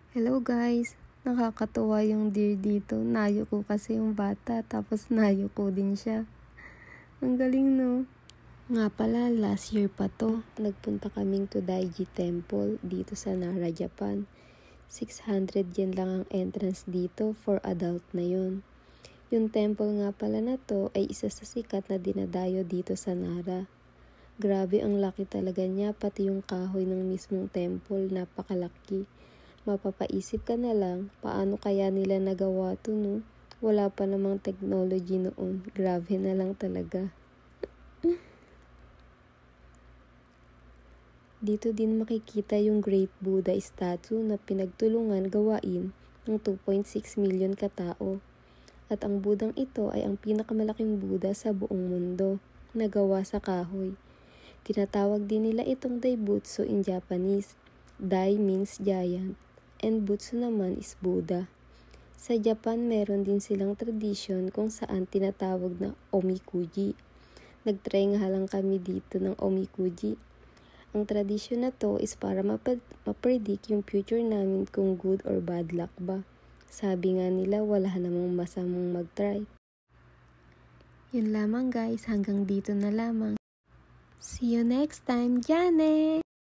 Hello guys! Nakakatuwa yung deer dito. Nayo ko kasi yung bata, tapos nayo ko din siya. Ang galing no? Nga pala, last year pa to. Nagpunta kaming to Daiji Temple dito sa Nara, Japan. 600 yen lang ang entrance dito for adult na yun. Yung temple nga pala na to ay isa sa sikat na dinadayo dito sa Nara. Grabe ang laki talaga niya, pati yung kahoy ng mismong temple, napakalaki. Mapapaisip ka na lang, paano kaya nila nagawa to no? Wala pa namang technology noon, grabe na lang talaga. Dito din makikita yung Great Buddha statue na pinagtulungan gawain ng 2.6 million katao. At ang Budang ito ay ang pinakamalaking Buddha sa buong mundo, na gawa sa kahoy. Tinatawag din nila itong Daibutsu in Japanese. Dai means giant, and Butsu naman is Buddha. Sa Japan, meron din silang tradisyon kung saan tinatawag na omikuji. Nagtry nga lang kami dito ng omikuji. Ang tradisyon na to is para mapredict yung future namin kung good or bad luck ba. Sabi nga nila wala namang masamang mag-try. Yun lamang guys, hanggang dito na lamang. See you next time, Jane!